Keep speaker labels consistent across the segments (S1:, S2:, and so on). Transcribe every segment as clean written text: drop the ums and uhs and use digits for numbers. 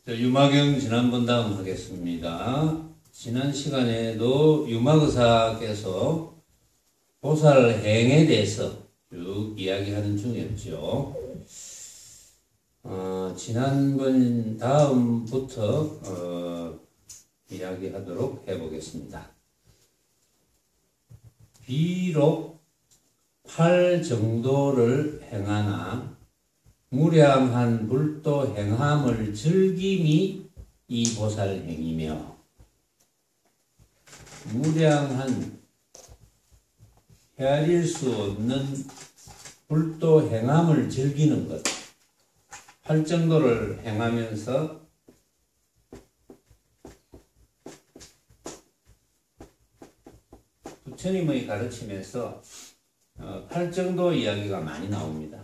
S1: 유마경 지난번 다음 하겠습니다. 지난 시간에도 유마거사께서 보살행에 대해서 쭉 이야기하는 중이었죠. 지난번 다음부터 이야기하도록 해보겠습니다. 비록 8 정도를 행하나 무량한 불도 행함을 즐김이 이 보살행이며, 무량한 헤아릴 수 없는 불도 행함을 즐기는 것, 8 정도를 행하면서 부처님의 가르침에서 8 정도 이야기가 많이 나옵니다.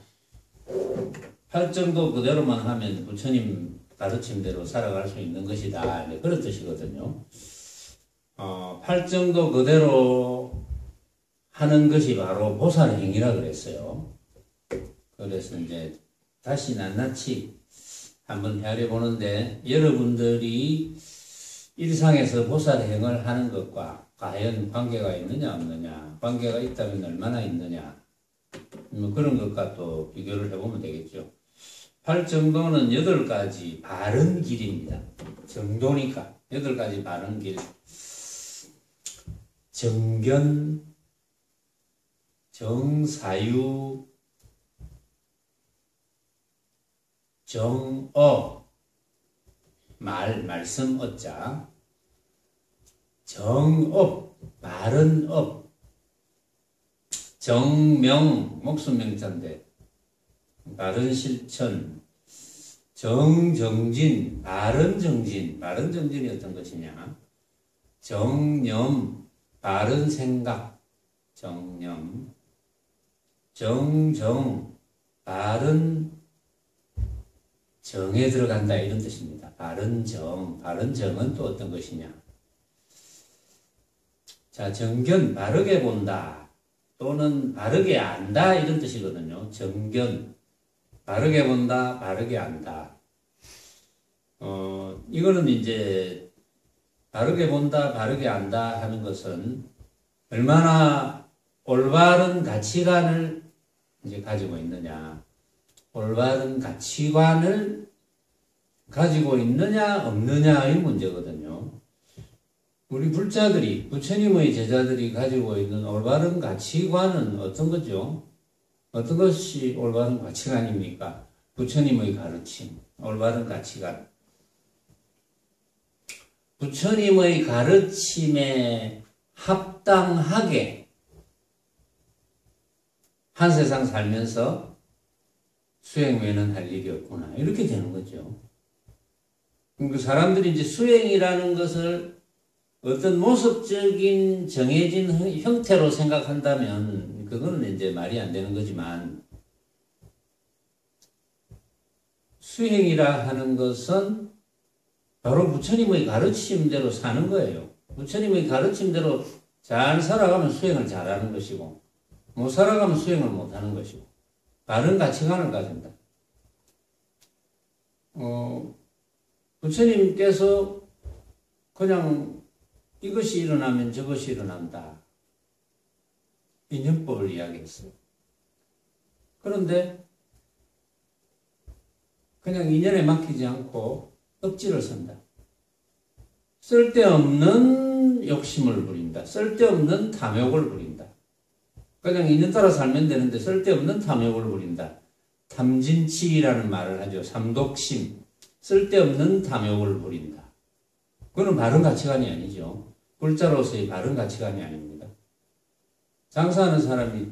S1: 8 정도 그대로만 하면 부처님 가르침대로 살아갈 수 있는 것이다, 그런 뜻이거든요. 8 정도 그대로 하는 것이 바로 보살행이라 그랬어요. 그래서 이제 다시 낱낱이 한번 헤아려 보는데, 여러분들이 일상에서 보살행을 하는 것과 과연 관계가 있느냐 없느냐, 관계가 있다면 얼마나 있느냐, 그런 것과 또 비교를 해보면 되겠죠. 8 정도는 8가지 바른 길입니다. 정도니까 8가지 바른 길. 정견, 정사유, 정어, 말씀 어자, 정업, 바른 업, 정명, 목숨 명자인데 바른 실천, 정정진, 바른 정진, 바른 정진이 어떤 것이냐, 정념, 바른 생각, 정념, 정정, 바른 정에 들어간다, 이런 뜻입니다. 바른 정, 바른 정은 또 어떤 것이냐. 자, 정견, 바르게 본다 또는 바르게 안다, 이런 뜻이거든요. 정견, 바르게 본다, 바르게 안다. 이거는 이제 바르게 본다, 바르게 안다 하는 것은 얼마나 올바른 가치관을 이제 가지고 있느냐, 올바른 가치관을 가지고 있느냐 없느냐의 문제거든요. 우리 불자들이, 부처님의 제자들이 가지고 있는 올바른 가치관은 어떤 거죠? 어떤 것이 올바른 가치관입니까? 부처님의 가르침, 올바른 가치관. 부처님의 가르침에 합당하게 한 세상 살면서 수행 외에는 할 일이 없구나, 이렇게 되는 거죠. 그 사람들이 이제 수행이라는 것을 어떤 모습적인 정해진 형태로 생각한다면 그거는 이제 말이 안 되는 거지만, 수행이라 하는 것은 바로 부처님의 가르침대로 사는 거예요. 부처님의 가르침대로 잘 살아가면 수행을 잘하는 것이고, 못 살아가면 수행을 못하는 것이고, 바른 가치관을 가진다. 부처님께서 그냥 이것이 일어나면 저것이 일어난다, 인연법을 이야기했어요. 그런데 그냥 인연에 맡기지 않고 억지를 쓴다. 쓸데없는 욕심을 부린다. 쓸데없는 탐욕을 부린다. 그냥 인연 따라 살면 되는데 쓸데없는 탐욕을 부린다. 탐진치라는 말을 하죠. 삼독심, 쓸데없는 탐욕을 부린다. 그건 바른 가치관이 아니죠. 불자로서의 바른 가치관이 아닙니다. 장사하는 사람이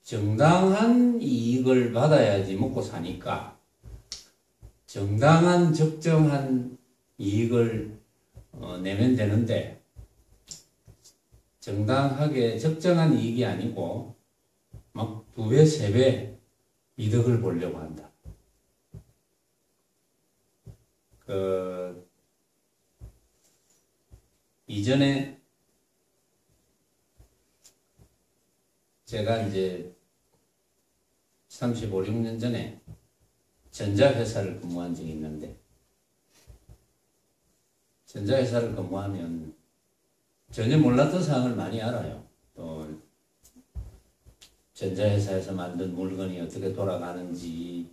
S1: 정당한 이익을 받아야지 먹고 사니까 정당한 적정한 이익을 내면 되는데, 정당하게 적정한 이익이 아니고 막 2배, 3배 이득을 보려고 한다. 이전에 제가 이제 35, 6년 전에 전자회사를 근무한 적이 있는데, 전자회사를 근무하면 전혀 몰랐던 사항을 많이 알아요. 또 전자회사에서 만든 물건이 어떻게 돌아가는지.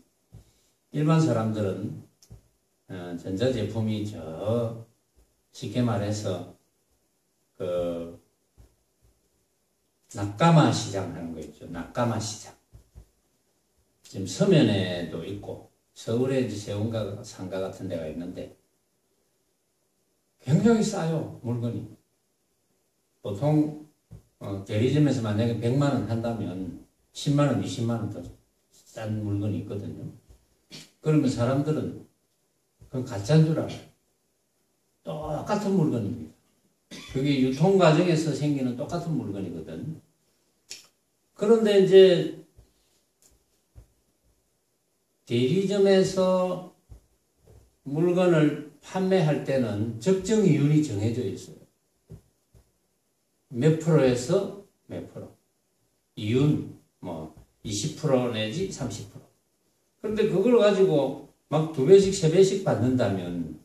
S1: 일반 사람들은 전자제품이 쉽게 말해서 그 낙가마 시장 하는 거 있죠. 낙가마 시장. 지금 서면에도 있고 서울에 이제 세운가 상가 같은 데가 있는데 굉장히 싸요, 물건이. 보통 대리점에서 만약에 100만 원 한다면 10만 원, 20만 원 더 싼 물건이 있거든요. 그러면 사람들은 그건 가짜인 줄 알아요. 똑같은 물건입니다. 그게 유통 과정에서 생기는 똑같은 물건이거든. 그런데 이제 대리점에서 물건을 판매할 때는 적정 이윤이 정해져 있어요. 몇 프로에서 몇 프로. 이윤, 20% 내지 30%. 그런데 그걸 가지고 막 2배씩, 3배씩 받는다면,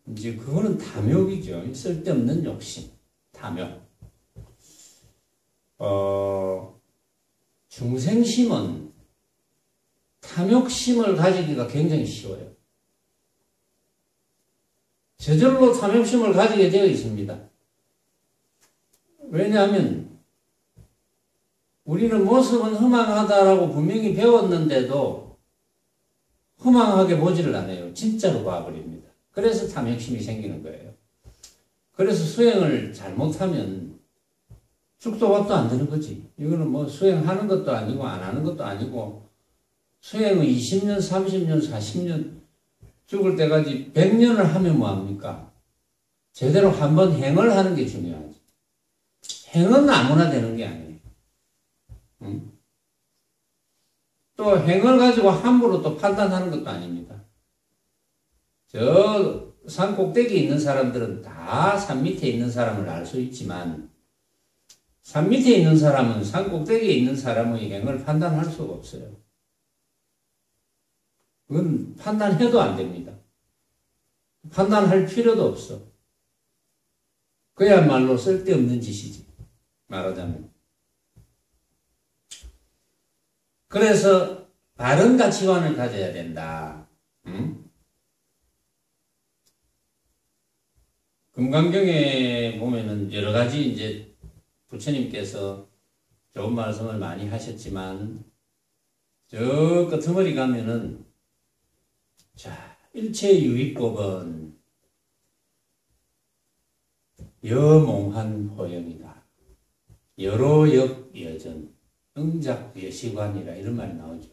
S1: 이제 그거는 탐욕이죠. 쓸데없는 욕심. 탐욕. 중생심은 탐욕심을 가지기가 굉장히 쉬워요. 저절로 탐욕심을 가지게 되어 있습니다. 왜냐하면 우리는 모습은 허망하다라고 분명히 배웠는데도 허망하게 보지를 않아요. 진짜로 봐버립니다. 그래서 탐욕심이 생기는 거예요. 그래서 수행을 잘못하면 죽도 밥도 안 되는 거지. 이거는 수행하는 것도 아니고 안 하는 것도 아니고 수행을 20년, 30년, 40년 죽을 때까지 100년을 하면 뭐합니까? 제대로 한번 행을 하는 게 중요하지. 행은 아무나 되는 게 아니에요. 응? 또 행을 가지고 함부로 또 판단하는 것도 아닙니다. 저 산 꼭대기에 있는 사람들은 다 산 밑에 있는 사람을 알 수 있지만 산 밑에 있는 사람은 산 꼭대기에 있는 사람의 행을 판단할 수가 없어요. 그건 판단해도 안 됩니다. 판단할 필요도 없어. 그야말로 쓸데없는 짓이지. 말하자면. 그래서 바른 가치관을 가져야 된다. 응? 금강경에 보면은 여러 가지 이제 부처님께서 좋은 말씀을 많이 하셨지만 저 끄트머리 가면은 자, 일체유의법은 여몽한 호영이다. 여로역 여전, 응작 여시관이라 이런 말이 나오죠.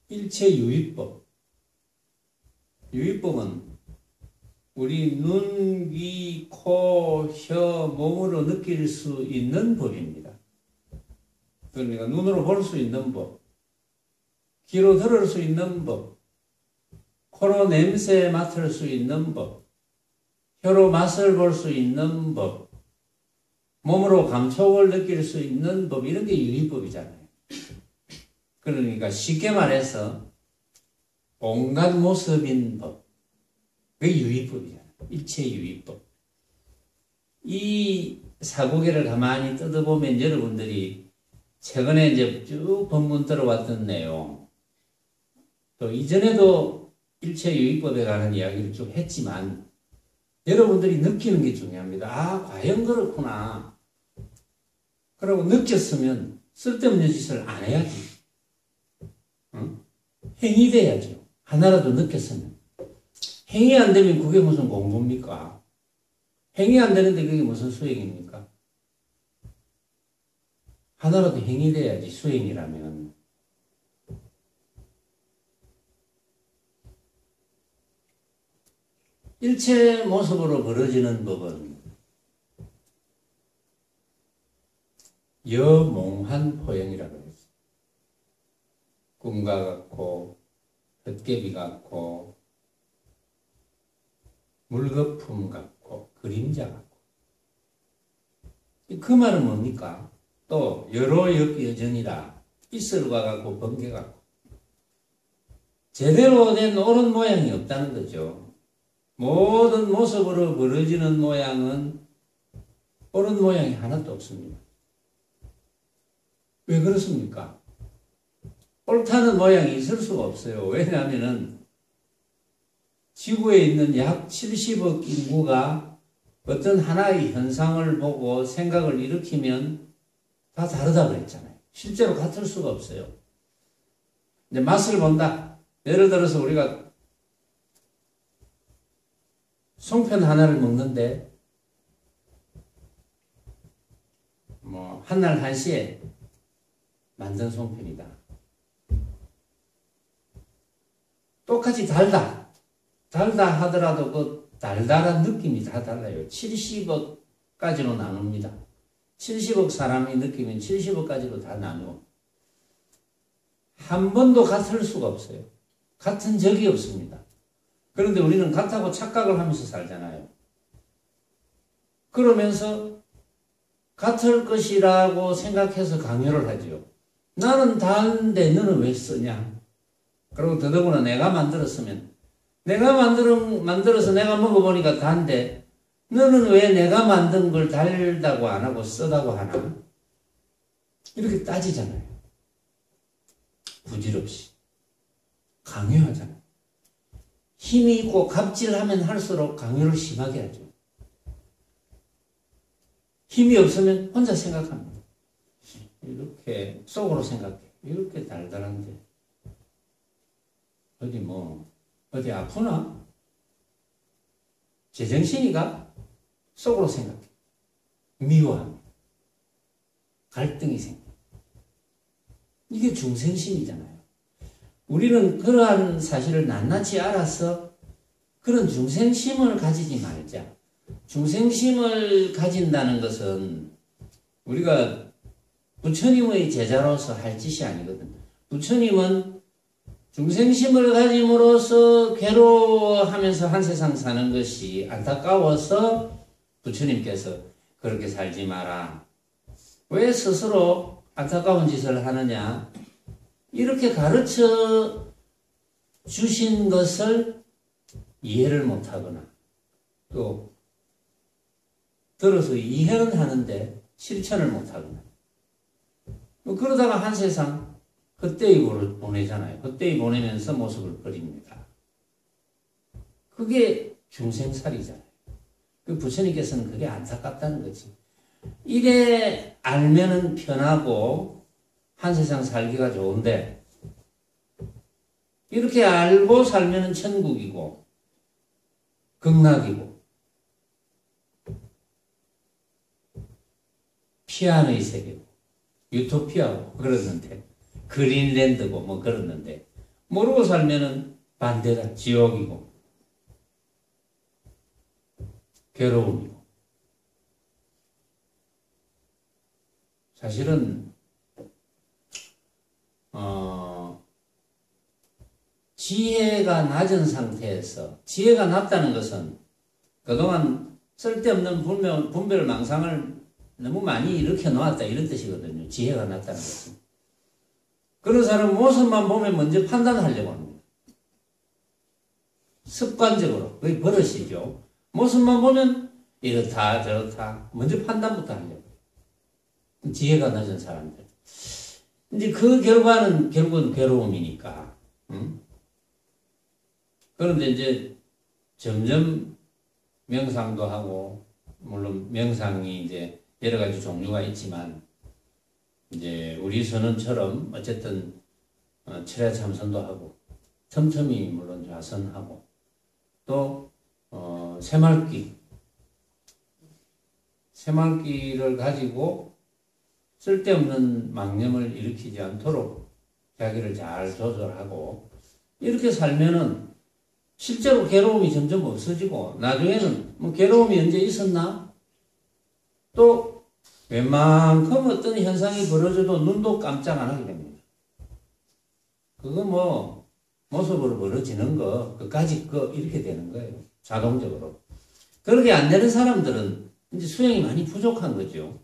S1: 일체유의법. 유의법은 우리 눈, 귀, 코, 혀, 몸으로 느낄 수 있는 법입니다. 그러니까 눈으로 볼 수 있는 법, 귀로 들을 수 있는 법, 코로 냄새 맡을 수 있는 법, 혀로 맛을 볼 수 있는 법, 몸으로 감촉을 느낄 수 있는 법, 이런 게 유의법이잖아요. 그러니까 쉽게 말해서 온갖 모습인 법, 그게 유의법이잖아요. 일체유의법. 이 사고계를 가만히 뜯어보면 여러분들이 최근에 이제 쭉 본문 들어왔던 내용, 또 이전에도 일체유의법에 관한 이야기를 쭉 했지만 여러분들이 느끼는 게 중요합니다. 아, 과연 그렇구나. 그러고 느꼈으면 쓸데없는 짓을 안 해야지. 응? 행이 돼야죠. 하나라도 느꼈으면. 행이 안 되면 그게 무슨 공부입니까? 행이 안 되는데 그게 무슨 수행입니까? 하나라도 행이 돼야지, 수행이라면. 일체 모습으로 벌어지는 법은 여몽한 포영이라고 했어요. 꿈과 같고 헛개비 같고 물거품 같고 그림자 같고. 그 말은 뭡니까? 또 여로 여전이라 이슬과 같고 번개 같고. 제대로 된 옳은 모양이 없다는 거죠. 모든 모습으로 벌어지는 모양은 옳은 모양이 하나도 없습니다. 왜 그렇습니까? 옳다는 모양이 있을 수가 없어요. 왜냐하면 지구에 있는 약 70억 인구가 어떤 하나의 현상을 보고 생각을 일으키면 다 다르다고 했잖아요. 실제로 같을 수가 없어요. 이제 맛을 본다. 예를 들어서 우리가 송편 하나를 먹는데 뭐 한날 한시에 만든 송편이다. 똑같이 달다 하더라도 그 달달한 느낌이 다 달라요. 70억까지로 나눕니다. 70억 사람이 느끼면 70억까지로 다 나누어. 한 번도 같을 수가 없어요. 같은 적이 없습니다. 그런데 우리는 같다고 착각을 하면서 살잖아요. 그러면서 같을 것이라고 생각해서 강요를 하죠. 나는 다른데 너는 왜 쓰냐? 그리고 더더구나 내가 만들었으면 내가 만들어서 내가 먹어보니까 단데 너는 왜 내가 만든 걸 달다고 안 하고 쓰다고 하나? 이렇게 따지잖아요. 부질없이. 강요하잖아요. 힘이 있고 갑질하면 할수록 강요를 심하게 하죠. 힘이 없으면 혼자 생각합니다. 이렇게 속으로 생각해. 이렇게 달달한데 어디 아프나? 제정신이가? 속으로 생각해. 미워합니다. 갈등이 생겨. 이게 중생심이잖아요. 우리는 그러한 사실을 낱낱이 알아서 그런 중생심을 가지지 말자. 중생심을 가진다는 것은 우리가 부처님의 제자로서 할 짓이 아니거든. 부처님은 중생심을 가짐으로써 괴로워하면서 한 세상 사는 것이 안타까워서 부처님께서 그렇게 살지 마라. 왜 스스로 안타까운 짓을 하느냐? 이렇게 가르쳐 주신 것을 이해를 못하거나 또 들어서 이해는 하는데 실천을 못하거나 그러다가 한 세상 헛되이 보내잖아요. 헛되이 보내면서 모습을 버립니다. 그게 중생살이잖아요. 그 부처님께서는 그게 안타깝다는 거지. 이래 알면은 편하고 한 세상 살기가 좋은데 이렇게 알고 살면은 천국이고 극락이고 피안의 세계고 유토피아고 그러는데 그린랜드고 뭐 그러는데 모르고 살면은 반대다. 지옥이고 괴로움이고. 사실은 지혜가 낮은 상태에서 지혜가 낮다는 것은 그동안 쓸데없는 분별망상을 너무 많이 일으켜 놓았다 이런 뜻이거든요. 지혜가 낮다는 것은. 그런 사람은 모습만 보면 먼저 판단하려고 합니다. 습관적으로. 그게 버릇이죠. 모습만 보면 이렇다 저렇다 먼저 판단부터 하려고. 지혜가 낮은 사람들. 이제 그 결과는 결국은 괴로움이니까. 그런데 이제 점점 명상도 하고 물론 명상이 이제 여러 가지 종류가 있지만 이제 우리 선언처럼 어쨌든 철야 참선도 하고 틈틈이 물론 좌선하고 또 새말기를 가지고 쓸데없는 망념을 일으키지 않도록 자기를 잘 조절하고 이렇게 살면은 실제로 괴로움이 점점 없어지고 나중에는 뭐 괴로움이 언제 있었나? 또 웬만큼 어떤 현상이 벌어져도 눈도 깜짝 안 하게 됩니다. 그거 뭐 모습으로 벌어지는 거 그까짓 거 이렇게 되는 거예요. 자동적으로. 그렇게 안 되는 사람들은 이제 수행이 많이 부족한 거죠.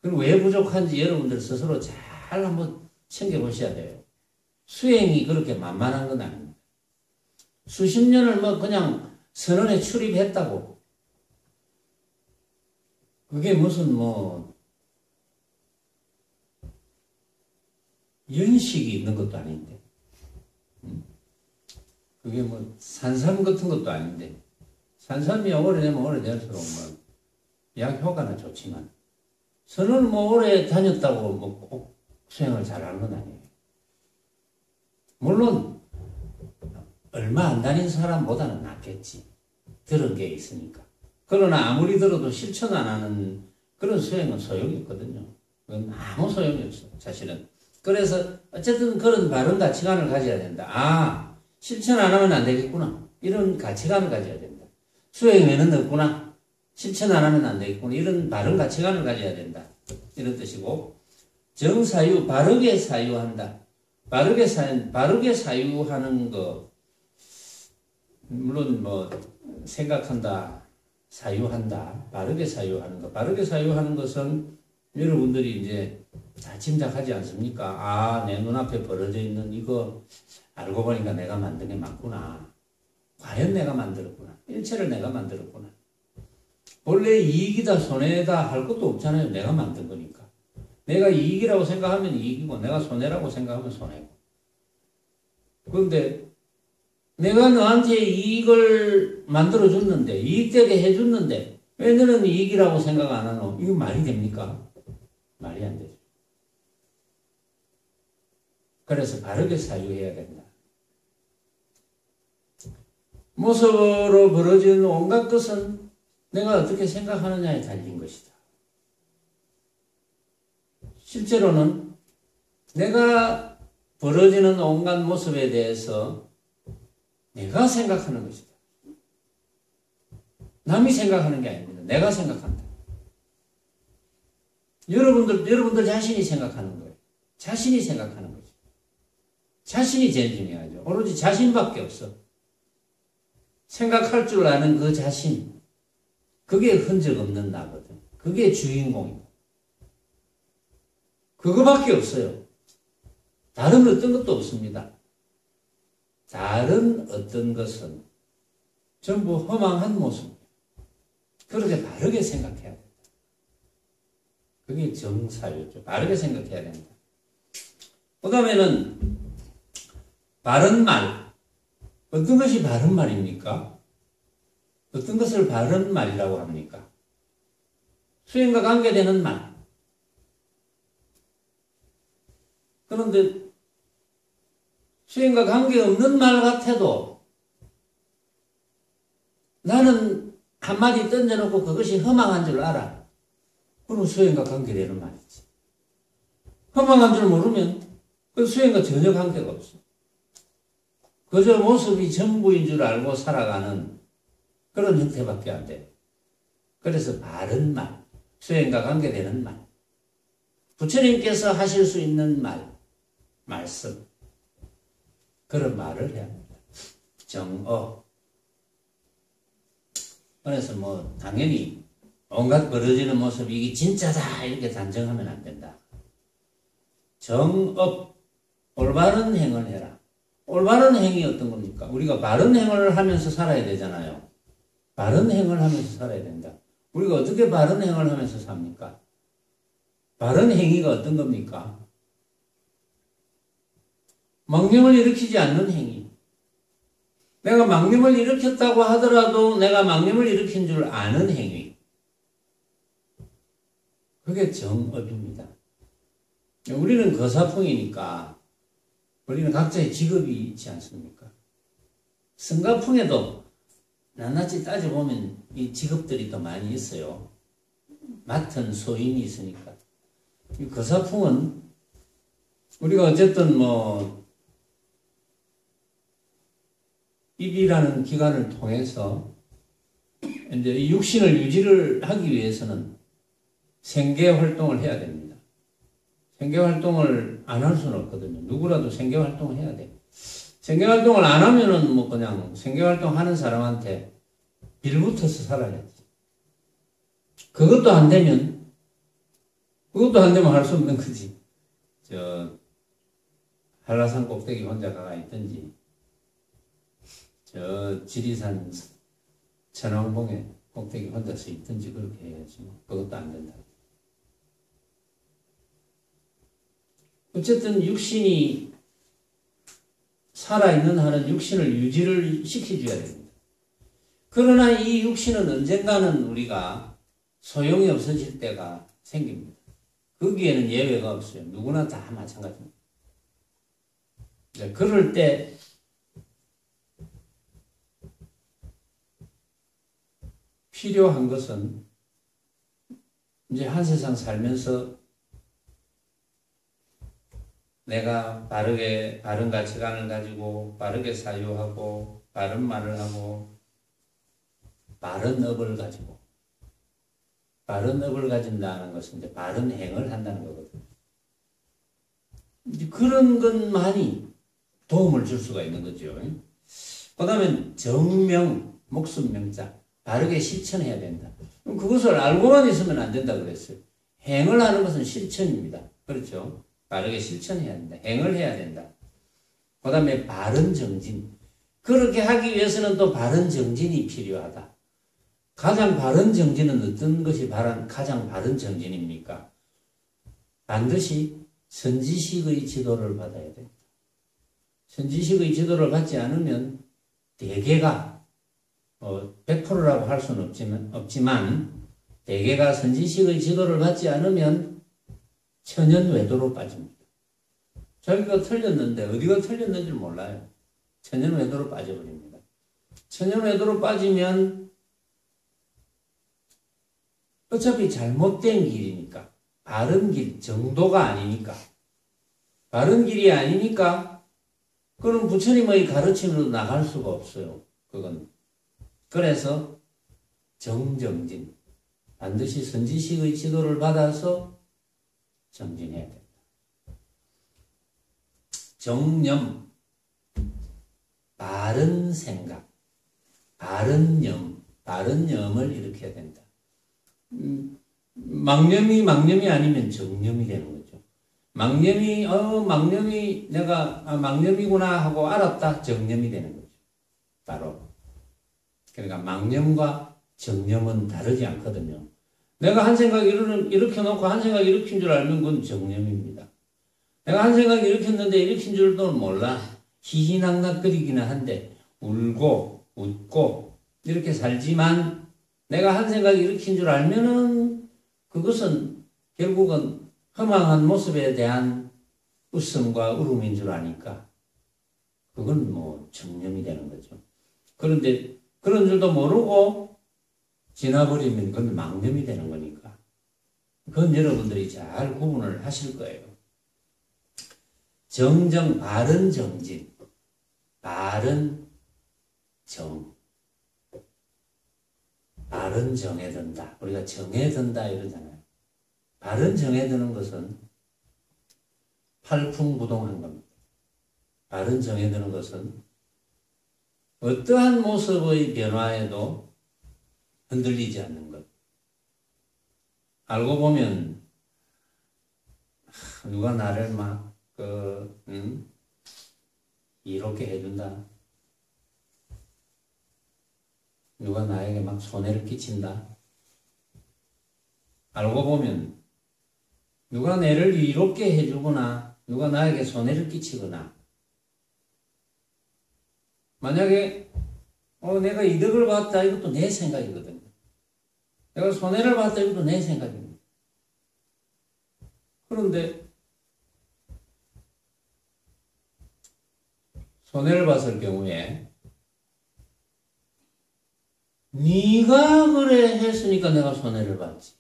S1: 그리고 왜 부족한지 여러분들 스스로 잘 한번 챙겨보셔야 돼요. 수행이 그렇게 만만한 건 아닙니다. 수십 년을 뭐 그냥 선언에 출입했다고 그게 무슨 뭐 연식이 있는 것도 아닌데 그게 뭐 산삼 같은 것도 아닌데 산삼이 오래되면 오래될수록 뭐 약효과는 좋지만 선을 뭐 오래 다녔다고 뭐 꼭 수행을 잘하는 건 아니에요. 물론 얼마 안 다닌 사람보다는 낫겠지. 들은 게 있으니까. 그러나 아무리 들어도 실천 안 하는 그런 수행은 소용이 없거든요. 그건 아무 소용이 없어 사실은. 그래서 어쨌든 그런 바른 가치관을 가져야 된다. 아, 실천 안 하면 안 되겠구나. 이런 가치관을 가져야 된다. 수행에는 없구나. 실천 안 하면 안 되겠구나. 이런 바른 가치관을 가져야 된다. 이런 뜻이고, 정사유, 바르게 사유한다. 바르게 사유하는 거, 물론 뭐, 생각한다, 사유한다, 바르게 사유하는 거. 바르게 사유하는 것은 여러분들이 이제 다 짐작하지 않습니까? 아, 내 눈앞에 벌어져 있는 이거 알고 보니까 내가 만든 게 맞구나. 과연 내가 만들었구나. 일체를 내가 만들었구나. 원래 이익이다 손해다 할 것도 없잖아요. 내가 만든 거니까. 내가 이익이라고 생각하면 이익이고 내가 손해라고 생각하면 손해고. 그런데 내가 너한테 이익을 만들어줬는데 이익되게 해줬는데 왜 너는 이익이라고 생각 안 하노? 이거 말이 됩니까? 말이 안 되죠. 그래서 바르게 사유해야 된다. 모습으로 벌어지는 온갖 것은 내가 어떻게 생각하느냐에 달린 것이다. 실제로는 내가 벌어지는 온갖 모습에 대해서 내가 생각하는 것이다. 남이 생각하는 게 아닙니다. 내가 생각한다. 여러분들 자신이 생각하는 거예요. 자신이 생각하는 거죠. 자신이 제일 중요하죠. 오로지 자신밖에 없어. 생각할 줄 아는 그 자신. 그게 흔적 없는 나거든. 그게 주인공이고. 그거밖에 없어요. 다른 어떤 것도 없습니다. 다른 어떤 것은 전부 허망한 모습. 그렇게 바르게 생각해야 된다. 그게 정사유죠. 바르게 생각해야 된다. 그 다음에는 바른 말. 어떤 것이 바른 말입니까? 어떤 것을 바른 말이라고 합니까? 수행과 관계되는 말. 그런데 수행과 관계없는 말 같아도 나는 한마디 던져놓고 그것이 허망한 줄 알아. 그럼 수행과 관계되는 말이지. 허망한 줄 모르면 그 수행과 전혀 관계가 없어. 그저 모습이 전부인 줄 알고 살아가는 그런 형태밖에 안 돼. 그래서 바른 말, 수행과 관계되는 말, 부처님께서 하실 수 있는 말씀, 그런 말을 해야 합니다. 정어. 그래서 뭐 당연히 온갖 벌어지는 모습이 이게 진짜다 이렇게 단정하면 안 된다. 정업, 올바른 행을 해라. 올바른 행이 어떤 겁니까? 우리가 바른 행을 하면서 살아야 되잖아요. 바른 행을 하면서 살아야 된다. 우리가 어떻게 바른 행을 하면서 삽니까? 바른 행위가 어떤 겁니까? 망념을 일으키지 않는 행위. 내가 망념을 일으켰다고 하더라도 내가 망념을 일으킨 줄 아는 행위. 그게 정업입니다. 우리는 거사풍이니까 우리는 각자의 직업이 있지 않습니까? 성가풍에도 낱낱이 따져보면 이 직업들이 더 많이 있어요. 맡은 소인이 있으니까. 이 거사풍은 우리가 어쨌든 뭐 입이라는 기관을 통해서 이제 이 육신을 유지를 하기 위해서는 생계 활동을 해야 됩니다. 생계 활동을 안 할 수는 없거든요. 누구라도 생계 활동을 해야 돼. 생계 활동을 안 하면은 뭐 그냥 생계 활동 하는 사람한테 빌붙어서 살아야지. 그것도 안 되면 할 수 없는 거지. 한라산 꼭대기 혼자 가가 있든지 저 지리산 천왕봉에 꼭대기 혼자서 있든지 그렇게 해야지 뭐. 그것도 안 된다. 어쨌든 육신이 살아있는 한은 육신을 유지를 시켜줘야 됩니다. 그러나 이 육신은 언젠가는 우리가 소용이 없어질 때가 생깁니다. 거기에는 예외가 없어요. 누구나 다 마찬가지입니다. 그럴 때 필요한 것은 이제 한 세상 살면서 내가 바른 가치관을 가지고 바르게 사유하고 바른 말을 하고 바른 업을 가지고 바른 업을 가진다는 것은 이제 바른 행을 한다는 거거든요. 이제 그런 것만이 도움을 줄 수가 있는 거죠. 그 다음에 정명, 목숨 명자 바르게 실천해야 된다. 그것을 알고만 있으면 안 된다 그랬어요. 행을 하는 것은 실천입니다. 그렇죠? 바르게 실천해야 된다. 행을 해야 된다. 그 다음에 바른 정진. 그렇게 하기 위해서는 또 바른 정진이 필요하다. 가장 바른 정진은 어떤 것이 가장 바른 정진입니까? 반드시 선지식의 지도를 받아야 됩니다. 선지식의 지도를 받지 않으면 대개가 100%라고 할 수는 없지만 대개가 선지식의 지도를 받지 않으면 천연외도로 빠집니다. 자기가 틀렸는데 어디가 틀렸는지 몰라요. 천연외도로 빠져버립니다. 천연외도로 빠지면 어차피 잘못된 길이니까 바른 길, 정도가 아니니까 바른 길이 아니니까 그럼 부처님의 가르침으로 나갈 수가 없어요. 그건 그래서 정정진 반드시 선지식의 지도를 받아서 정진해야 된다. 정념 바른 생각 바른 염을 일으켜야 된다. 망념이 아니면 정념이 되는 거죠. 망념이 내가 망념이구나 하고 알았다. 정념이 되는 거죠. 바로. 그러니까 망념과 정념은 다르지 않거든요. 내가 한 생각 일으켜놓고 한 생각 일으킨 줄 알면 그건 정념입니다. 내가 한 생각 일으켰는데 일으킨 줄도 몰라. 희희낙낙거리기는 한데 울고 웃고 이렇게 살지만 내가 한 생각 일으킨 줄 알면은 그것은 결국은 허망한 모습에 대한 웃음과 울음인 줄 아니까 그건 뭐 정념이 되는 거죠. 그런데 그런 줄도 모르고 지나버리면 그건 망념이 되는 거니까 그건 여러분들이 잘 구분을 하실 거예요. 정정, 바른 정진, 바른 정, 바른 정에 든다. 우리가 정에 든다 이러잖아요. 바른 정에 드는 것은 팔풍부동한 겁니다. 바른 정에 드는 것은 어떠한 모습의 변화에도 흔들리지 않는 것. 알고 보면 누가 나를 막 이렇게 해준다. 누가 나에게 막 손해를 끼친다. 알고 보면 누가 나를 이롭게 해주거나 누가 나에게 손해를 끼치거나 만약에 내가 이득을 봤다 이것도 내 생각이거든요. 내가 손해를 봤다 이것도 내 생각입니다. 그런데 손해를 봤을 경우에 네가 그래 했으니까 내가 손해를 봤지.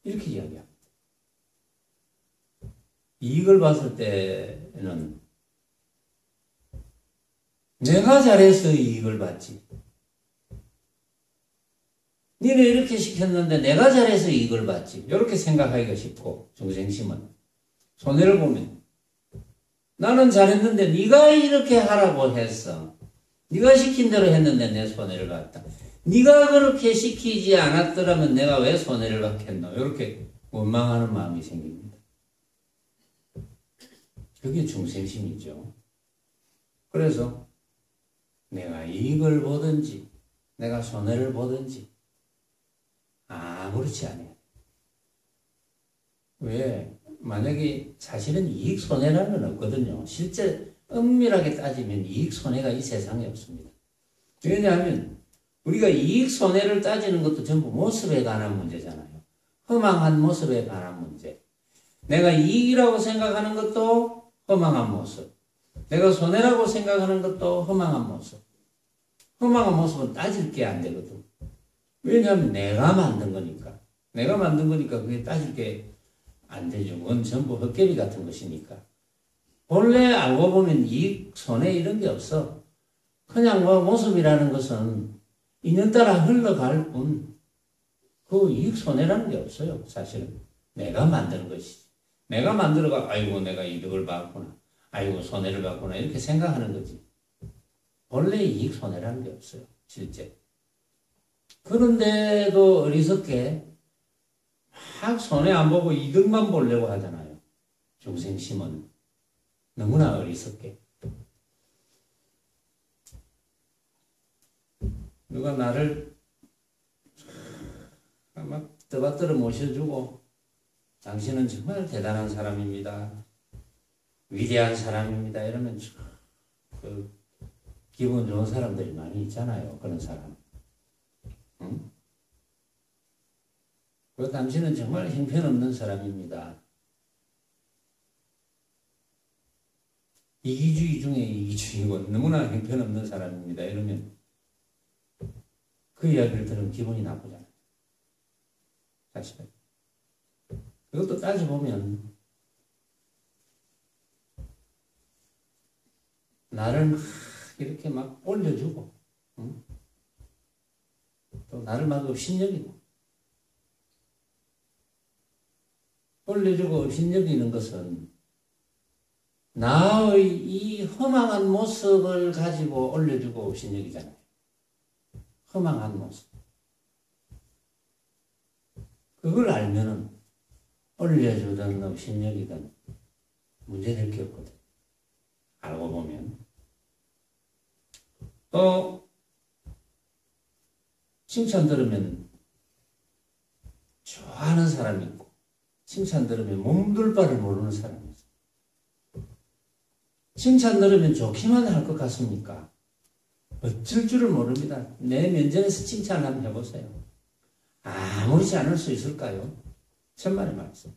S1: 이렇게 이야기합니다. 이익을 봤을 때는 내가 잘해서 이익을 봤지. 니네 이렇게 시켰는데 내가 잘해서 이익을 봤지. 이렇게 생각하기가 쉽고 중생심은 손해를 보면 나는 잘했는데 네가 이렇게 하라고 했어. 네가 시킨 대로 했는데 내 손해를 봤다. 네가 그렇게 시키지 않았더라면 내가 왜 손해를 받겠노? 이렇게 원망하는 마음이 생깁니다. 그게 중생심이죠. 그래서 내가 이익을 보든지 내가 손해를 보든지 아무렇지 않아요. 왜? 만약에 사실은 이익 손해라는 건 없거든요. 실제 엄밀하게 따지면 이익 손해가 이 세상에 없습니다. 왜냐하면 우리가 이익 손해를 따지는 것도 전부 모습에 관한 문제잖아요. 허망한 모습에 관한 문제. 내가 이익이라고 생각하는 것도 허망한 모습. 내가 손해라고 생각하는 것도 허망한 모습. 허망한 모습은 따질 게 안 되거든. 왜냐하면 내가 만든 거니까. 내가 만든 거니까 그게 따질 게 안 되죠. 그건 전부 헛개비 같은 것이니까. 본래 알고 보면 이익, 손해 이런 게 없어. 그냥 뭐 모습이라는 것은 인연 따라 흘러갈 뿐, 그 이익, 손해라는 게 없어요. 사실은. 내가 만드는 것이지. 내가 만들어가, 아이고, 내가 이득을 받구나. 아이고, 손해를 받구나. 이렇게 생각하는 거지. 본래 이익, 손해라는 게 없어요. 실제. 그런데도 어리석게 막 손해 안 보고 이득만 보려고 하잖아요. 중생심은. 너무나 어리석게. 누가 나를 막 떠받들어 모셔주고 당신은 정말 대단한 사람입니다. 위대한 사람입니다. 이러면 그 기분 좋은 사람들이 많이 있잖아요. 그런 사람. 응? 그 당신은 정말 형편없는 사람입니다. 이기주의 중에 이기주의고 너무나 형편없는 사람입니다. 이러면 그 이야기를 들으면 기분이 나쁘잖아요. 사실은. 그것도 따져보면 나를 막 이렇게 막 올려주고 응? 또 나를 막 업신여기고 올려주고 업신여기는 것은 나의 이 허망한 모습을 가지고 올려주고 업신여기잖아요. 허망한 모습. 그걸 알면은 올려주든 업신여기든 문제될 게 없거든. 알고 보면. 또 칭찬 들으면 좋아하는 사람이 있고 칭찬 들으면 몸둘 바를 모르는 사람이 있어요. 칭찬 들으면 좋기만 할 것 같습니까? 어쩔 줄을 모릅니다. 내 면전에서 칭찬을 한번 해보세요. 아무렇지 않을 수 있을까요? 천만의 말씀.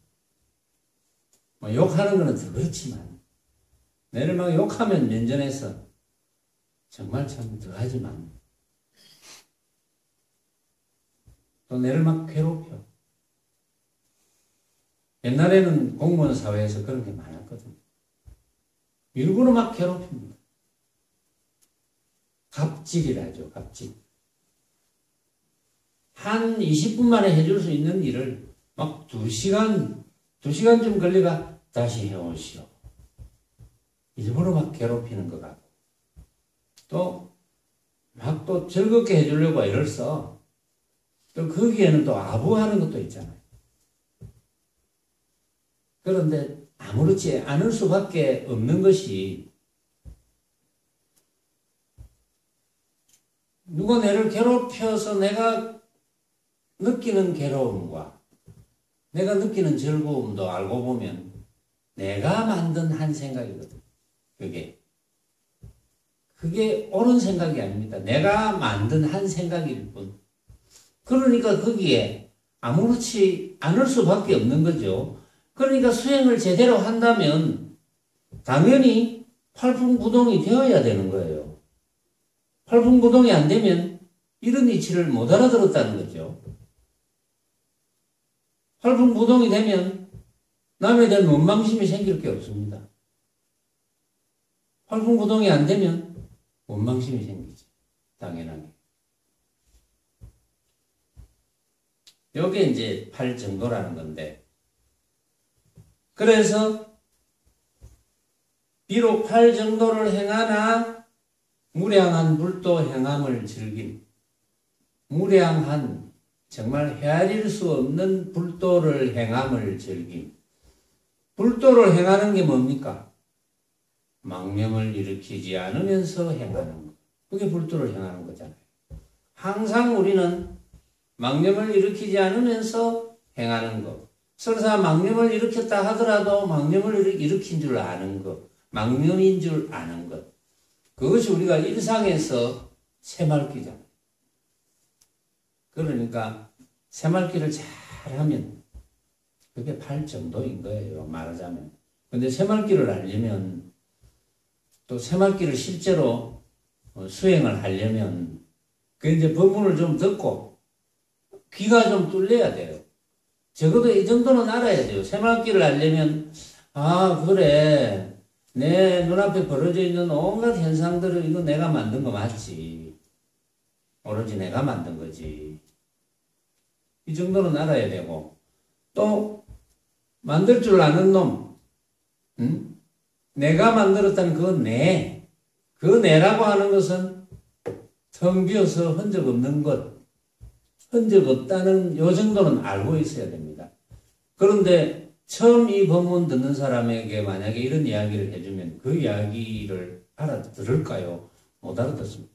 S1: 뭐 욕하는 거는 더 그렇지만 내를 막 욕하면 면전에서 정말 참 더하지만 또 내를 막 괴롭혀. 옛날에는 공무원 사회에서 그런 게 많았거든요. 일부러 막 괴롭힙니다. 갑질이라죠, 갑질. 한 20분 만에 해줄 수 있는 일을 막 2시간쯤 걸리가 다시 해오시오. 일부러 막 괴롭히는 것 같고. 또 즐겁게 해주려고 애를 써. 또 거기에는 또 아부하는 것도 있잖아요. 그런데 아무렇지 않을 수밖에 없는 것이 누가 나를 괴롭혀서 내가 느끼는 괴로움과 내가 느끼는 즐거움도 알고 보면 내가 만든 한 생각이거든. 그게 옳은 생각이 아닙니다. 내가 만든 한 생각일 뿐. 그러니까 거기에 아무렇지 않을 수밖에 없는 거죠. 그러니까 수행을 제대로 한다면 당연히 팔풍구동이 되어야 되는 거예요. 팔풍구동이 안 되면 이런 이치를 못 알아들었다는 거죠. 팔풍구동이 되면 남에 대한 원망심이 생길 게 없습니다. 팔풍구동이 안 되면 원망심이 생기지. 당연하게. 이게 이제 팔정도라는 건데 그래서 비록 팔정도를 행하나 무량한 불도 행함을 즐김. 무량한 정말 헤아릴 수 없는 불도를 행함을 즐김. 불도를 행하는 게 뭡니까? 망념을 일으키지 않으면서 행하는 것. 그게 불도를 행하는 거잖아요. 항상 우리는 망념을 일으키지 않으면서 행하는 것. 설사 망념을 일으켰다 하더라도 망념을 일으킨 줄 아는 것. 망념인 줄 아는 것. 그것이 우리가 일상에서 새말기잖아요. 그러니까 새말기를 잘하면 그게 팔 정도인 거예요. 말하자면. 근데 새말기를 알려면 또 새말기를 실제로 수행을 하려면 그 이제 법문을 좀 듣고 귀가 좀 뚫려야 돼요. 적어도 이 정도는 알아야 돼요. 새말기를 알려면 아 그래 내 눈앞에 벌어져 있는 온갖 현상들을 이거 내가 만든 거 맞지. 오로지 내가 만든 거지. 이 정도는 알아야 되고 또 만들 줄 아는 놈 내가 만들었다는 그 내라고 하는 것은 텅 비어서 흔적 없는 것, 흔적 없다는 요 정도는 알고 있어야 됩니다. 그런데 처음 이 법문 듣는 사람에게 만약에 이런 이야기를 해주면 그 이야기를 알아들을까요? 못 알아듣습니다.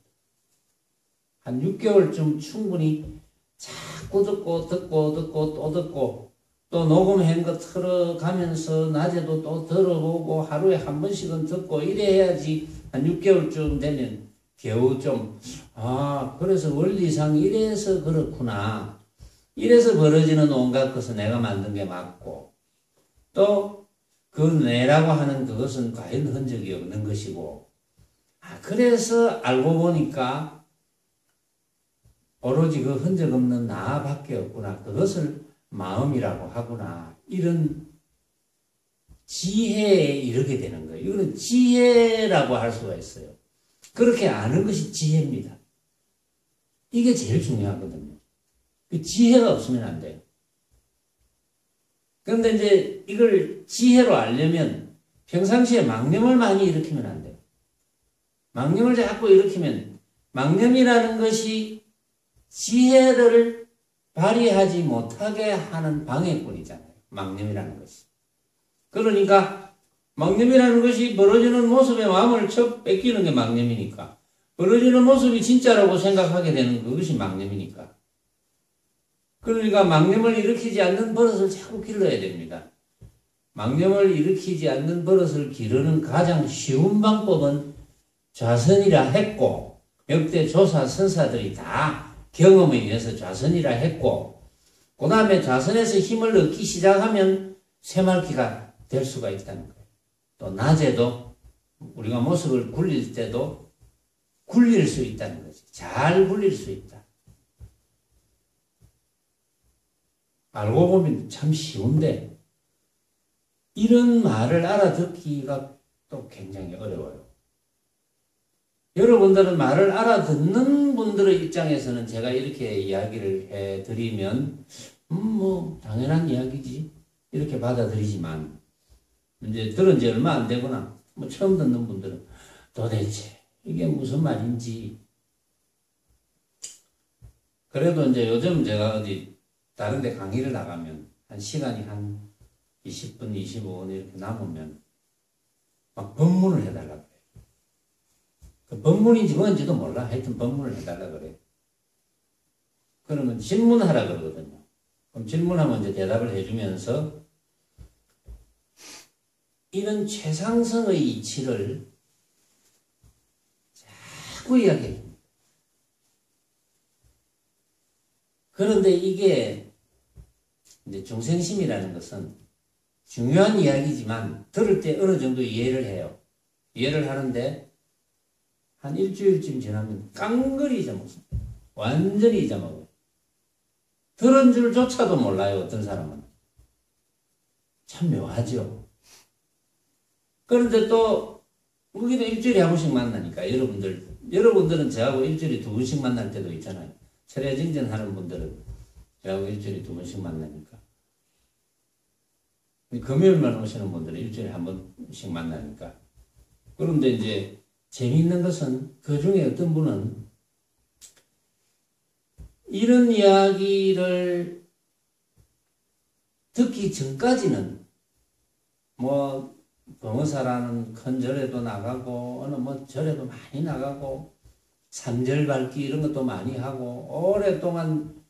S1: 한 6개월쯤 충분히 자꾸 듣고 또 듣고 또 녹음한 거 틀어가면서 낮에도 또 들어보고 하루에 한 번씩은 듣고 이래야지 한 6개월쯤 되면 겨우 좀 그래서 원리상 이래서 그렇구나. 이래서 벌어지는 온갖 것은 내가 만든 게 맞고 또 그 내라고 하는 그것은 과연 흔적이 없는 것이고 그래서 알고 보니까 오로지 그 흔적 없는 나밖에 없구나. 그것을 마음이라고 하구나. 이런 지혜에 이르게 되는 거예요. 이거는 지혜라고 할 수가 있어요. 그렇게 아는 것이 지혜입니다. 이게 제일 중요하거든요. 그 지혜가 없으면 안 돼요. 그런데 이제 이걸 지혜로 알려면 평상시에 망념을 많이 일으키면 안 돼요. 망념을 자꾸 일으키면 망념이라는 것이 지혜를 발휘하지 못하게 하는 방해꾼이잖아요. 망념이라는 것이. 그러니까 망념이라는 것이 벌어지는 모습의 마음을 척 뺏기는 게 망념이니까 벌어지는 모습이 진짜라고 생각하게 되는 그것이 망념이니까 그러니까 망념을 일으키지 않는 버릇을 자꾸 길러야 됩니다. 망념을 일으키지 않는 버릇을 기르는 가장 쉬운 방법은 좌선이라 했고 역대 조사 선사들이 다 경험에 의해서 좌선이라 했고 그 다음에 좌선에서 힘을 얻기 시작하면 새말기가 될 수가 있다는 거예요. 또 낮에도 우리가 모습을 굴릴 때도 굴릴 수 있다는 거지. 잘 굴릴 수 있다. 알고 보면 참 쉬운데 이런 말을 알아듣기가 또 굉장히 어려워요. 여러분들은 말을 알아듣는 분들의 입장에서는 제가 이렇게 이야기를 해드리면 뭐 당연한 이야기지 이렇게 받아들이지만 이제 들은 지 얼마 안 되거나 뭐 처음 듣는 분들은 도대체 이게 무슨 말인지 그래도 이제 요즘 제가 어디 다른 데 강의를 나가면 한 시간이 한 20분, 25분 이렇게 남으면 막 법문을 해달라고 해요. 그 법문인지 뭔지도 몰라. 하여튼 법문을 해달라고 그래요. 그러면 질문하라 그러거든요. 그럼 질문하면 이제 대답을 해주면서 이런 최상승의 이치를 자꾸 이야기해요. 그런데 이게 이제 중생심이라는 것은 중요한 이야기지만 들을 때 어느 정도 이해를 해요. 이해를 하는데 한 일주일쯤 지나면 깡그리 잊어먹습니다. 완전히 잊어먹어요. 들은 줄조차도 몰라요. 어떤 사람은. 참 묘하죠. 그런데 또 우리도 일주일에 한 번씩 만나니까 여러분들은 저하고 일주일에 2번씩 만날 때도 있잖아요. 철야증전 하는 분들은 저하고 일주일에 2번씩 만나니까. 금요일만 오시는 분들은 일주일에 한 번씩 만나니까. 그런데 이제 재미있는 것은 그 중에 어떤 분은 이런 이야기를 듣기 전까지는 뭐 범어사라는 큰 절에도 나가고 어느 뭐 절에도 많이 나가고 삼절 밟기 이런 것도 많이 하고 오랫동안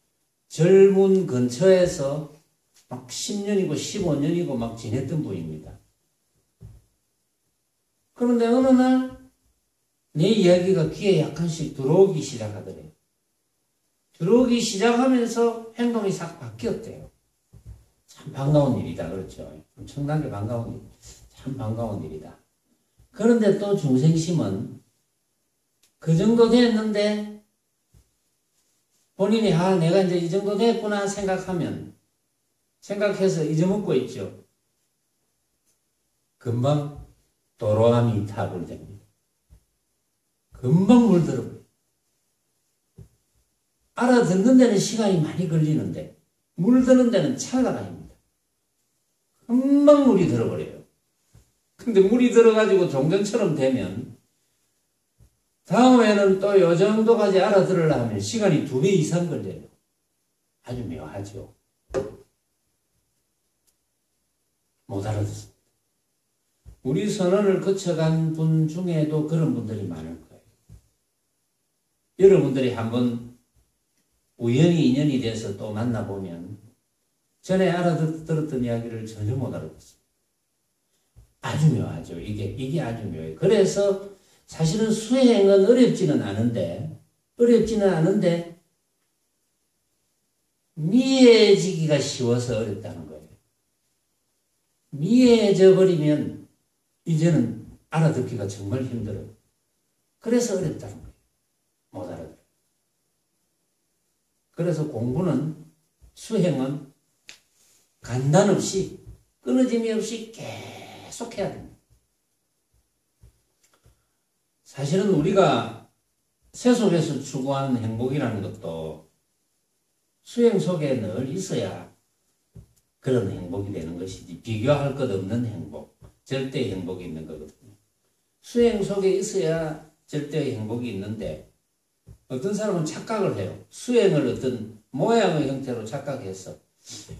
S1: 절문 근처에서 막 10년이고 15년이고 막 지냈던 분입니다. 그런데 어느 날 내 이야기가 귀에 약간씩 들어오기 시작하더래요. 들어오기 시작하면서 행동이 싹 바뀌었대요. 참 반가운 일이다. 그렇죠. 엄청나게 반가운 일. 참 반가운 일이다. 그런데 또 중생심은 그 정도 됐는데 본인이 내가 이제 이 정도 됐구나 생각해서 잊어먹고 있죠. 금방 도로함이 타불 됩니다. 금방 물들어버려요. 알아듣는 데는 시간이 많이 걸리는데 물드는 데는 찰나가 아닙니다. 금방 물이 들어버려요. 근데 물이 들어가지고 종전처럼 되면 다음에는 또 요 정도까지 알아들으려면 시간이 2배 이상 걸려요. 아주 묘하죠. 못 알아듣습니다. 우리 선언을 거쳐간 분 중에도 그런 분들이 많을 거예요. 여러분들이 한번 우연히 인연이 돼서 또 만나보면 전에 알아들었던 이야기를 전혀 못 알아듣습니다. 아주 묘하죠. 이게 아주 묘해요. 그래서 사실은 수행은 어렵지는 않은데 미해지기가 쉬워서 어렵다는 거예요. 미해져 버리면 이제는 알아듣기가 정말 힘들어요. 그래서 어렵다는 거예요. 못 알아들어요. 그래서 공부는, 수행은 간단 없이, 끊어짐이 없이 계속 해야 됩니다. 사실은 우리가 세속에서 추구하는 행복이라는 것도 수행 속에 늘 있어야 그런 행복이 되는 것이지, 비교할 것 없는 행복, 절대의 행복이 있는 거거든요. 수행 속에 있어야 절대의 행복이 있는데 어떤 사람은 착각을 해요. 수행을 어떤 모양의 형태로 착각해서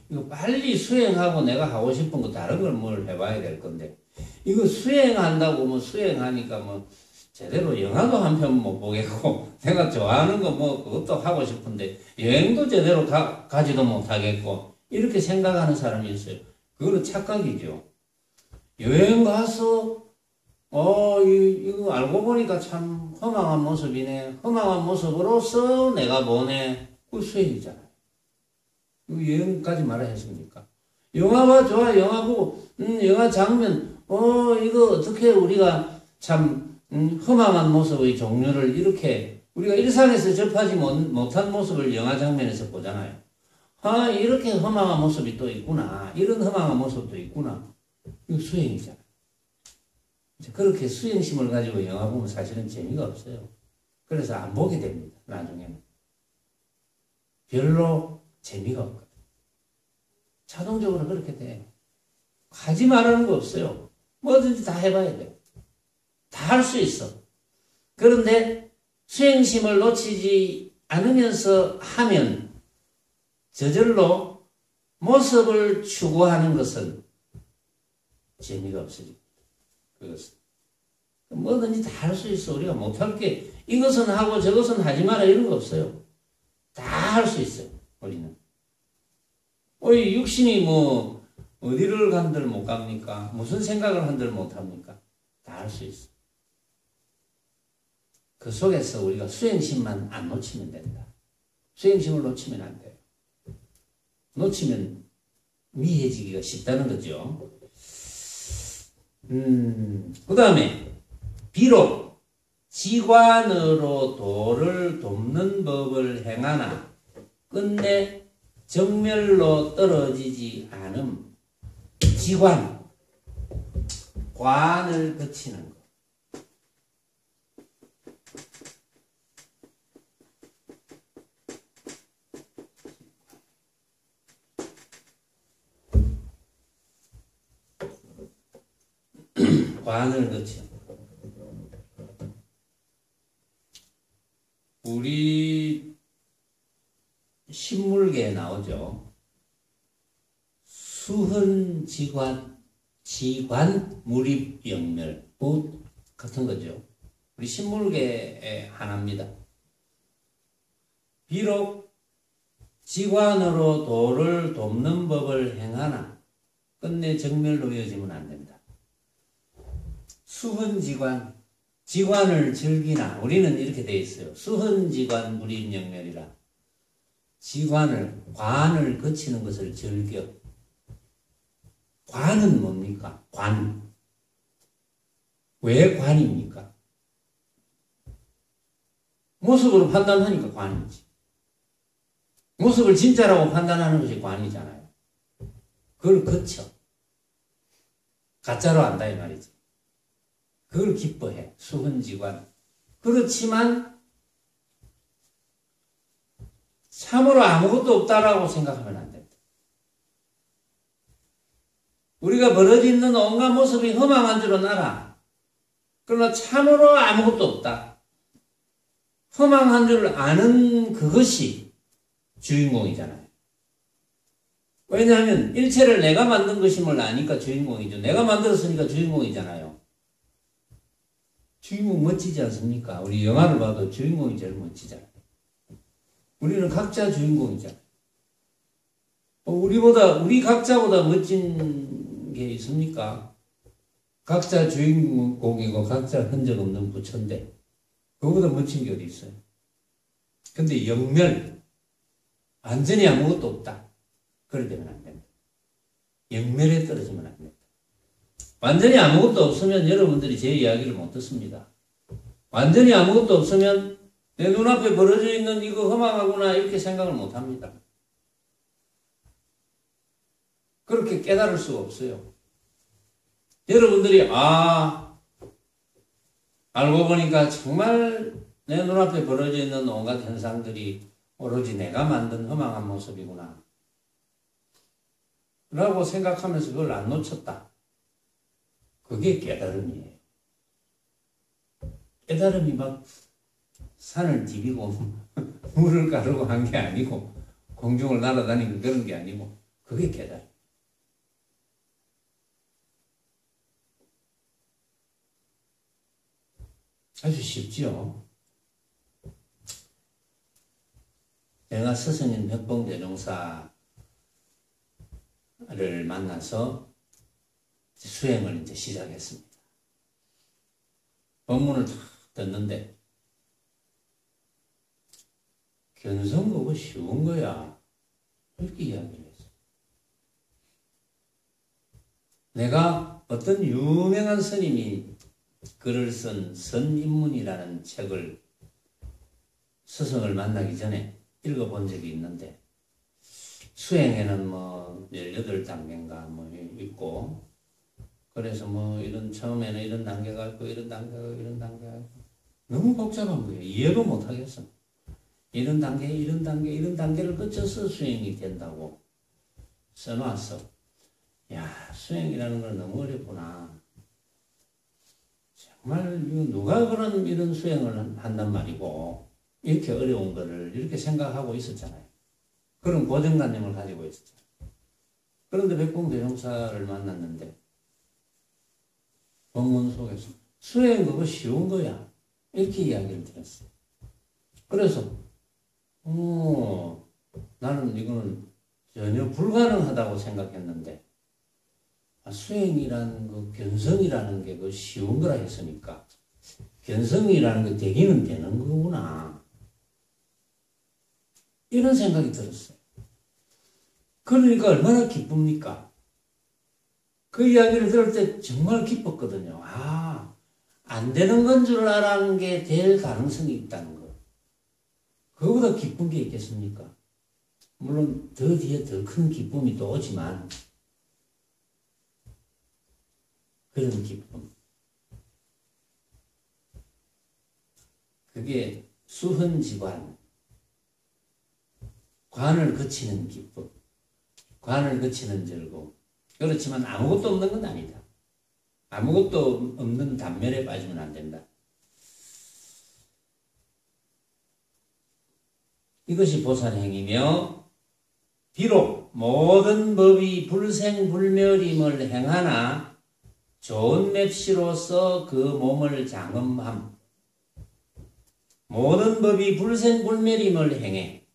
S1: 이거 빨리 수행하고 내가 하고 싶은 거 다른 걸 뭘 해봐야 될 건데 이거 수행한다고 뭐 수행하니까 뭐 제대로 영화도 한 편 못 보겠고 내가 좋아하는 거 뭐 그것도 하고 싶은데 여행도 제대로 가지도 못하겠고 이렇게 생각하는 사람이 있어요. 그거는 착각이죠. 여행 가서 이거 알고 보니까 참 허망한 모습이네. 허망한 모습으로서 내가 보네. 그 수행이잖아요. 여행까지 말아 했습니까? 영화 봐, 좋아. 영화 보고, 영화 장면, 이거 어떻게 우리가 참, 허망한 모습의 종류를 이렇게, 우리가 일상에서 접하지 못한 모습을 영화 장면에서 보잖아요. 이렇게 허망한 모습이 또 있구나. 이런 허망한 모습도 있구나. 이거 수행이잖아요. 그렇게 수행심을 가지고 영화 보면 사실은 재미가 없어요. 그래서 안 보게 됩니다. 나중에는. 별로 재미가 없거든. 자동적으로 그렇게 돼. 하지 말라는 거 없어요. 뭐든지 다 해봐야 돼. 다 할 수 있어. 그런데 수행심을 놓치지 않으면서 하면 저절로 모습을 추구하는 것은 재미가 없어집니다. 그것은. 뭐든지 다 할 수 있어. 우리가 못할 게 이것은 하고 저것은 하지 마라 이런 거 없어요. 다 할 수 있어요. 우리는. 육신이 뭐 어디를 간들 못 갑니까? 무슨 생각을 한들 못 합니까? 다 할 수 있어. 그 속에서 우리가 수행심만 안 놓치면 된다. 수행심을 놓치면 안 돼요. 놓치면 미해지기가 쉽다는 거죠. 그 다음에 비록 지관으로 도를 돕는 법을 행하나 끝내 정멸로 떨어지지 않음. 지관, 관을 거치는 것. 관을 거치는 것. 우리 신물계에 나오죠. 수헌지관, 지관, 무립, 영멸 같은 거죠. 우리 신물계의 하나입니다. 비록 지관으로 도를 돕는 법을 행하나 끝내 정멸로 이어지면 안 된다. 수훈지관, 지관을 즐기나 우리는 이렇게 되어 있어요. 수훈지관 무립영멸이라. 지관을, 관을 거치는 것을 즐겨. 관은 뭡니까? 관. 왜 관입니까? 모습으로 판단하니까 관이지. 모습을 진짜라고 판단하는 것이 관이잖아요. 그걸 거쳐. 가짜로 안다 이 말이지. 그걸 기뻐해. 수훈지관. 그렇지만 참으로 아무것도 없다라고 생각하면 안 된다. 우리가 벌어지는 온갖 모습이 허망한 줄은 알아. 그러나 참으로 아무것도 없다. 허망한 줄 아는 그것이 주인공이잖아요. 왜냐하면 일체를 내가 만든 것임을 아니까 주인공이죠. 내가 만들었으니까 주인공이잖아요. 주인공 멋지지 않습니까? 우리 영화를 봐도 주인공이 제일 멋지잖아요. 우리는 각자 주인공이잖아요. 우리 각자보다 멋진 게 있습니까? 각자 주인공이고 각자 흔적 없는 부처인데 그거보다 멋진 게 어디 있어요? 근데 영멸, 완전히 아무것도 없다. 그래 되면 안 된다. 영멸에 떨어지면 안 된다. 완전히 아무것도 없으면 여러분들이 제 이야기를 못 듣습니다. 완전히 아무것도 없으면 내 눈앞에 벌어져 있는 이거 허망하구나 이렇게 생각을 못 합니다. 그렇게 깨달을 수가 없어요. 여러분들이 알고 보니까 정말 내 눈앞에 벌어져 있는 온갖 현상들이 오로지 내가 만든 허망한 모습이구나 라고 생각하면서 그걸 안 놓쳤다. 그게 깨달음이에요. 깨달음이 막 산을 디비고 물을 가르고 한 게 아니고 공중을 날아다니고 그런 게 아니고 그게 깨달음. 아주 쉽지요. 내가 스승인 백봉대종사를 만나서 수행을 이제 시작했습니다. 법문을 다 듣는데 견성 그거 쉬운 거야 이렇게 이야기를 했어요. 내가 어떤 유명한 스님이 글을 쓴 선입문이라는 책을 스승을 만나기 전에 읽어본 적이 있는데 수행에는 뭐 18단계인가 뭐 있고 그래서 뭐 이런 처음에는 이런 단계가 있고 이런 단계가 있고 이런 단계가 있고 너무 복잡한 거예요. 이해도 못 하겠어. 이런 단계 이런 단계 이런 단계를 거쳐서 수행이 된다고 써놨어. 야 수행이라는 건 너무 어렵구나. 정말 누가 그런 이런 수행을 한단 말이고 이렇게 어려운 거를 이렇게 생각하고 있었잖아요. 그런 고정관념을 가지고 있었잖아요. 그런데 백봉대종사를 만났는데 법문 속에서 수행 그거 쉬운 거야 이렇게 이야기를 들었어요. 그래서 나는 이거는 전혀 불가능하다고 생각했는데 수행이라는 그 견성이라는 게 그 쉬운 거라 했으니까 견성이라는 게 되기는 되는 거구나 이런 생각이 들었어요. 그러니까 얼마나 기쁩니까? 그 이야기를 들을 때 정말 기뻤거든요. 안 되는 건 줄 알았는 게 될 가능성이 있다는 거. 그거보다 기쁜 게 있겠습니까? 물론 더 뒤에 더 큰 기쁨이 또 오지만 그런 기쁨. 그게 수헌지관. 관을 거치는 기쁨. 관을 거치는 즐거움. 그렇지만 아무것도 없는 건 아니다. 아무것도 없는 단면에 빠지면 안 된다. 이것이 보살행이며 비록 모든 법이 불생불멸임을 행하나 좋은 맵시로서 그 몸을 장엄함. 모든 법이 불생불멸임을 행해.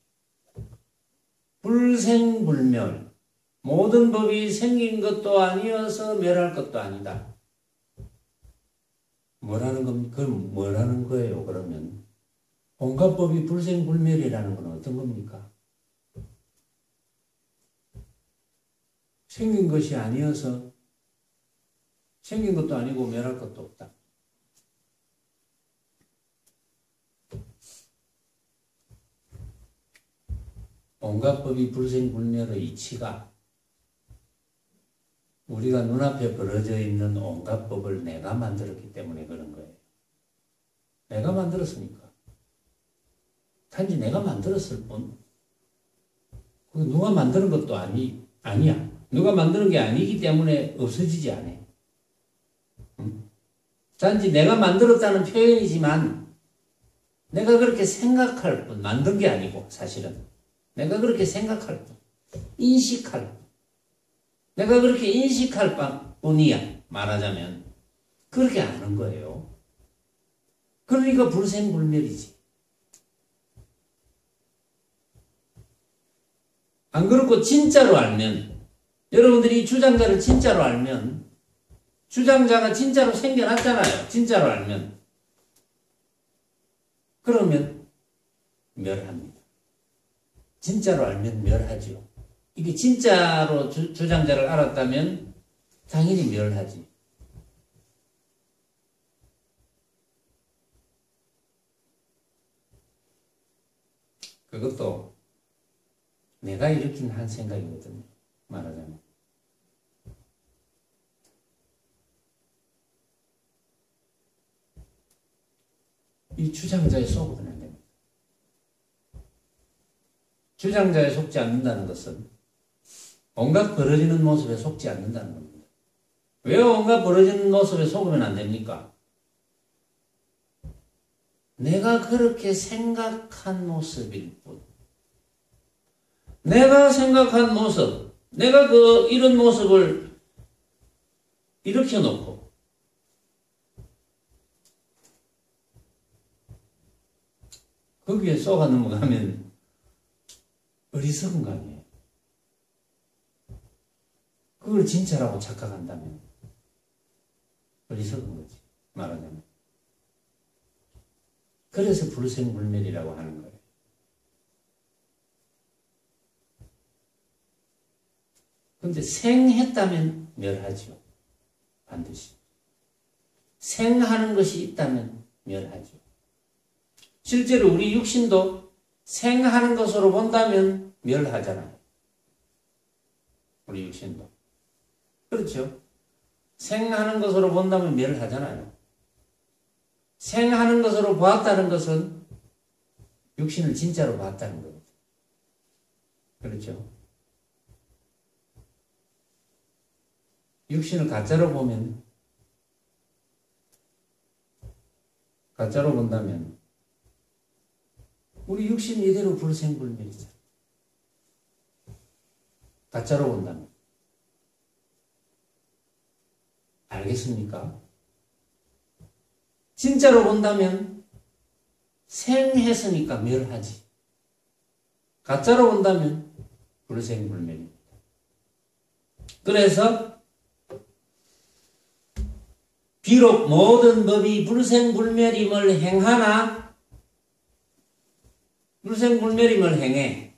S1: 불생불멸. 모든 법이 생긴 것도 아니어서 멸할 것도 아니다. 뭐라는 겁니까? 그럼 뭐라는 거예요, 그러면? 온갖 법이 불생불멸이라는 건 어떤 겁니까? 생긴 것이 아니어서 생긴 것도 아니고 멸할 것도 없다. 온갖 법이 불생불멸의 이치가 우리가 눈앞에 벌어져 있는 온갖 법을 내가 만들었기 때문에 그런 거예요. 내가 만들었으니까. 단지 내가 만들었을 뿐. 누가 만드는 것도 아니야. 누가 만드는 게 아니기 때문에 없어지지 않아. 단지 내가 만들었다는 표현이지만 내가 그렇게 생각할 뿐, 만든 게 아니고 사실은 내가 그렇게 생각할 뿐, 인식할 뿐, 내가 그렇게 인식할 뿐이야. 말하자면 그렇게 아는 거예요. 그러니까 불생불멸이지. 안 그렇고 진짜로 알면, 여러분들이 주장자를 진짜로 알면, 주장자가 진짜로 생겨났잖아요. 진짜로 알면. 그러면 멸합니다. 진짜로 알면 멸하죠. 이게 진짜로 주장자를 알았다면 당연히 멸하지. 그것도 내가 일으킨 한 생각이거든요. 말하자면. 이 주장자에 속으면 안 됩니다. 주장자에 속지 않는다는 것은 온갖 벌어지는 모습에 속지 않는다는 겁니다. 왜 온갖 벌어지는 모습에 속으면 안 됩니까? 내가 그렇게 생각한 모습일 뿐. 내가 생각한 모습, 내가 이런 모습을 일으켜놓고 거기에 쏘가 넘어가면 어리석은 거 아니에요. 그걸 진짜라고 착각한다면 어리석은 거지. 말하자면. 그래서 불생불멸이라고 하는 거예요. 그런데 생했다면 멸하죠. 반드시. 생하는 것이 있다면 멸하죠. 실제로 우리 육신도 생하는 것으로 본다면 멸하잖아요. 우리 육신도. 그렇죠? 생하는 것으로 본다면 멸하잖아요. 생하는 것으로 보았다는 것은 육신을 진짜로 봤다는 거거든요. 그렇죠? 육신을 가짜로 본다면 우리 육신 이대로 불생불멸이잖아요. 가짜로 본다면. 알겠습니까? 진짜로 본다면 생했으니까 멸하지. 가짜로 본다면 불생불멸입니다. 그래서 비록 모든 법이 불생불멸임을 행하나 불생불멸임을 행해.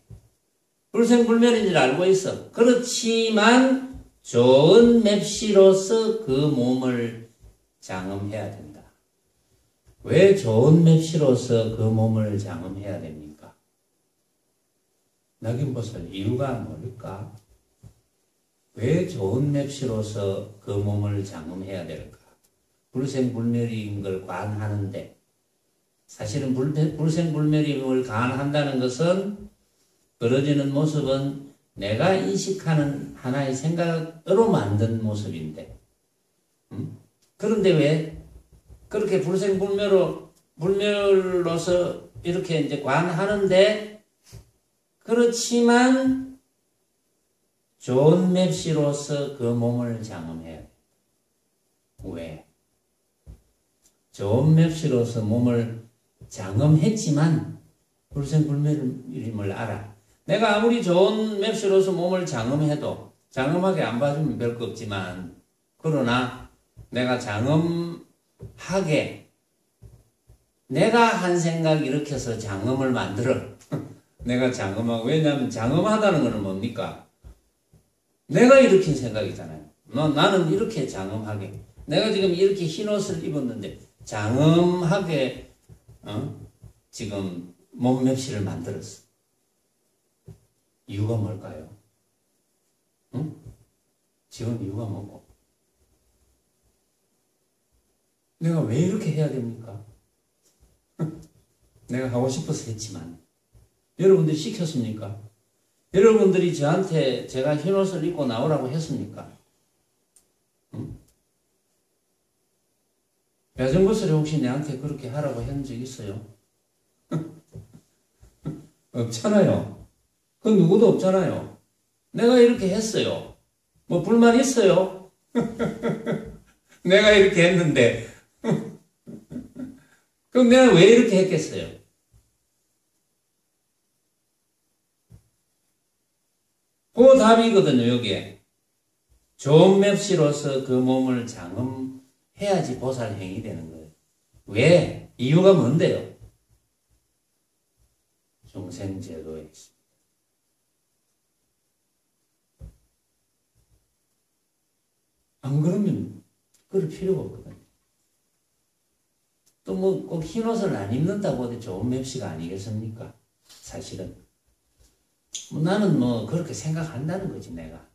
S1: 불생불멸인 줄 알고 있어. 그렇지만 좋은 맵시로서 그 몸을 장엄해야 된다. 왜 좋은 맵시로서 그 몸을 장엄해야 됩니까? 낙인보살 이유가 뭘까? 왜 좋은 맵시로서 그 몸을 장엄해야 될까? 불생불멸인 걸 관하는데 사실은 불생불멸임을 관한다는 것은 벌어지는 모습은 내가 인식하는 하나의 생각으로 만든 모습인데 그런데 왜 그렇게 불멸로서 이렇게 이제 관하는데 그렇지만 좋은 맵시로서 그 몸을 장엄해야 돼. 왜? 좋은 맵시로서 몸을 장엄했지만 불생불멸임을 알아. 내가 아무리 좋은 맵시로서 몸을 장엄해도 장엄하게 안 봐주면 별 거 없지만 그러나 내가 장엄하게 내가 한 생각 일으켜서 장엄을 만들어. 내가 장엄하고 왜냐하면 장엄하다는 것은 뭡니까? 내가 일으킨 생각이잖아요. 나는 이렇게 장엄하게 내가 지금 이렇게 흰 옷을 입었는데 장엄하게 지금 몸맵시를 만들었어. 이유가 뭘까요? 지금 이유가 뭐고? 내가 왜 이렇게 해야 됩니까? 내가 하고 싶어서 했지만 여러분들이 시켰습니까? 여러분들이 저한테 제가 흰옷을 입고 나오라고 했습니까? 배정거슬이 혹시 내한테 그렇게 하라고 했는 적 있어요? 없잖아요. 그 누구도 없잖아요. 내가 이렇게 했어요. 뭐 불만 있어요? 내가 이렇게 했는데 그럼 내가 왜 이렇게 했겠어요? 그 답이거든요, 여기에. 좋은 맵시로서 그 몸을 장엄해야지 보살행이 되는 거예요. 왜? 이유가 뭔데요? 중생제도에 있습니다. 안 그러면 그럴 필요가 없거든요. 또 뭐 꼭 흰옷을 안 입는다고 해도 좋은 맵시가 아니겠습니까? 사실은. 나는 뭐 그렇게 생각한다는 거지 내가.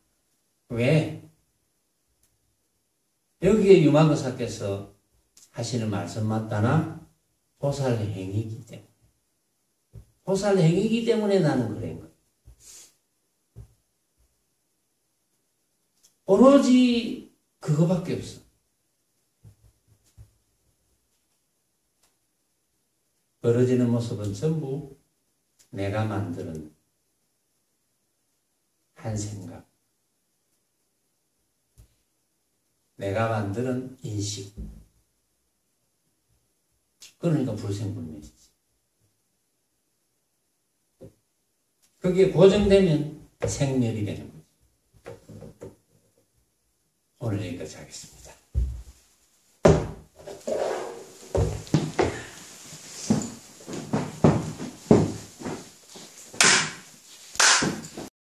S1: 왜? 여기에 유마거사께서 하시는 말씀 맞다나 보살행위이기 때문에. 보살행위이기 때문에 나는 그런 거예요. 오로지 그거밖에 없어. 벌어지는 모습은 전부 내가 만드는 한 생각, 내가 만드는 인식. 그러니까 불생불滅이지. 그게 고정되면 생멸이 되는 거지. 오늘 여기까지 하겠습니다.